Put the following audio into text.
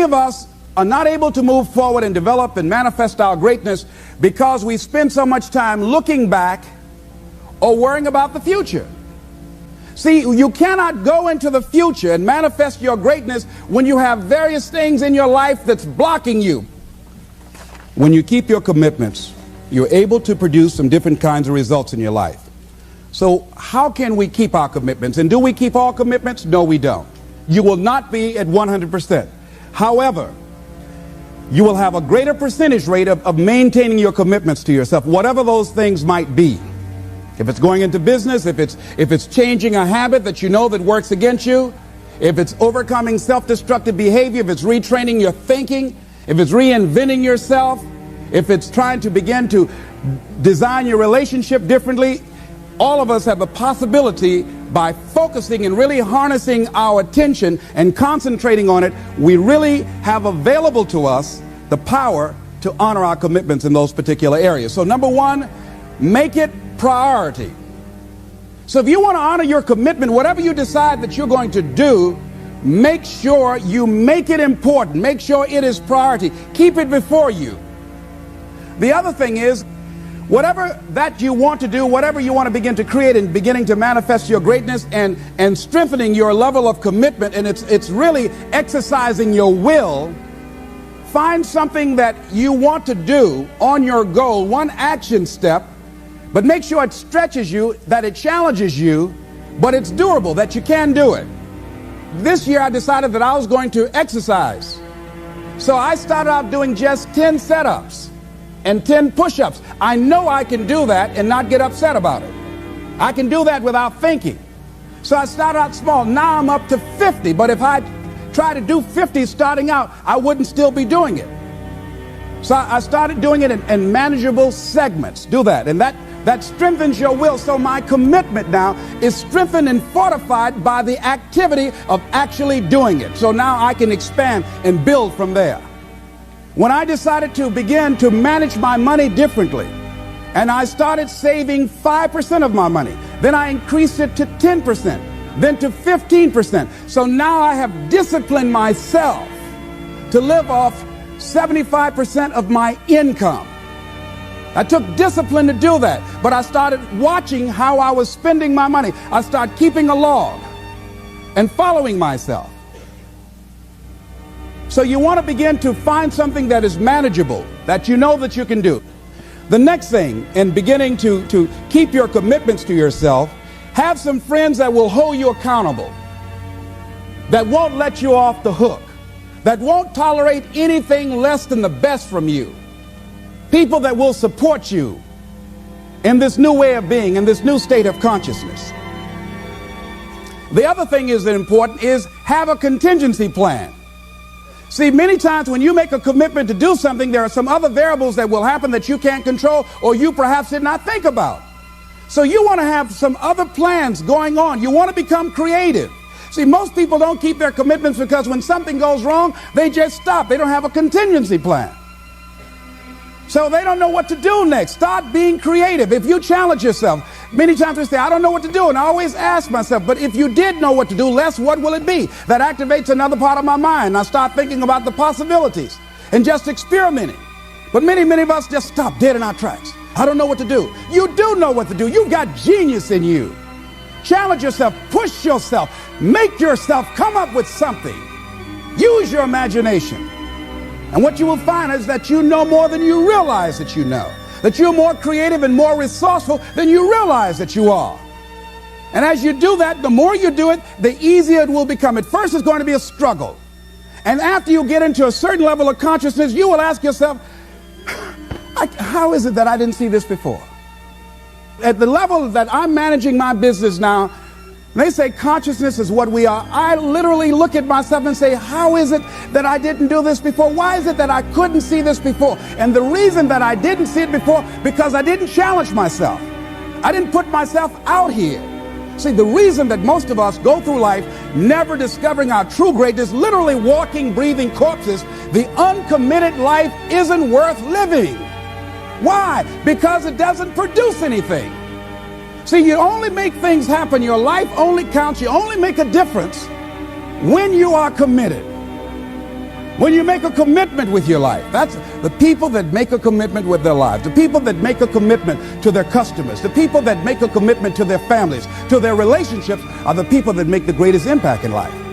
of us are not able to move forward and develop and manifest our greatness because we spend so much time looking back or worrying about the future. See, you cannot go into the future and manifest your greatness when you have various things in your life that's blocking you. When you keep your commitments, you're able to produce some different kinds of results in your life. So how can we keep our commitments? And do we keep all commitments? No, we don't. You will not be at 100%. However, you will have a greater percentage rate of maintaining your commitments to yourself, whatever those things might be. If it's going into business, if it's changing a habit that you know that works against you, if it's overcoming self-destructive behavior, if it's retraining your thinking, if it's reinventing yourself, if it's trying to begin to design your relationship differently, all of us have the possibility, by focusing and really harnessing our attention and concentrating on it, we really have available to us the power to honor our commitments in those particular areas. So number one, make it priority. So if you want to honor your commitment, whatever you decide that you're going to do, make sure you make it important. Make sure it is priority. Keep it before you. The other thing is, whatever that you want to do, whatever you want to begin to create and beginning to manifest your greatness and strengthening your level of commitment, and it's really exercising your will, find something that you want to do on your goal, one action step, but make sure it stretches you, that it challenges you, but it's doable, that you can do it. This year I decided that I was going to exercise. So I started out doing just 10 setups and 10 push-ups. I know I can do that and not get upset about it. I can do that without thinking. So I started out small. Now I'm up to 50. But if I try to do 50 starting out, I wouldn't still be doing it. So I started doing it in manageable segments. Do that. And that strengthens your will. So my commitment now is strengthened and fortified by the activity of actually doing it. So now I can expand and build from there. When I decided to begin to manage my money differently, and I started saving 5% of my money, then I increased it to 10%, then to 15%. So now I have disciplined myself to live off 75% of my income. I took discipline to do that, but I started watching how I was spending my money. I started keeping a log and following myself. So you want to begin to find something that is manageable, that you know that you can do. The next thing, in beginning to keep your commitments to yourself, have some friends that will hold you accountable, that won't let you off the hook, that won't tolerate anything less than the best from you. People that will support you in this new way of being, in this new state of consciousness. The other thing is that important is have a contingency plan. See, many times when you make a commitment to do something, there are some other variables that will happen that you can't control or you perhaps did not think about. So you want to have some other plans going on. You want to become creative. See, most people don't keep their commitments because when something goes wrong, they just stop. They don't have a contingency plan. So they don't know what to do next. Start being creative. If you challenge yourself, many times we say, I don't know what to do. And I always ask myself, but if you did know what to do, Les, what will it be? That activates another part of my mind. I start thinking about the possibilities and just experimenting. But many of us just stop dead in our tracks. I don't know what to do. You do know what to do. You've got genius in you. Challenge yourself, push yourself, make yourself come up with something. Use your imagination. And what you will find is that you know more than you realize that you know. That you're more creative and more resourceful than you realize that you are. And as you do that, the more you do it, the easier it will become. At first, it's going to be a struggle. And after you get into a certain level of consciousness, you will ask yourself, how is it that I didn't see this before? At the level that I'm managing my business now, they say consciousness is what we are. I literally look at myself and say, how is it that I didn't do this before? Why is it that I couldn't see this before? And the reason that I didn't see it before, because I didn't challenge myself. I didn't put myself out here. See, the reason that most of us go through life never discovering our true greatness, literally walking, breathing corpses, the uncommitted life isn't worth living. Why? Because it doesn't produce anything. See, you only make things happen. Your life only counts. You only make a difference when you are committed. When you make a commitment with your life, that's the people that make a commitment with their lives, the people that make a commitment to their customers, the people that make a commitment to their families, to their relationships, are the people that make the greatest impact in life.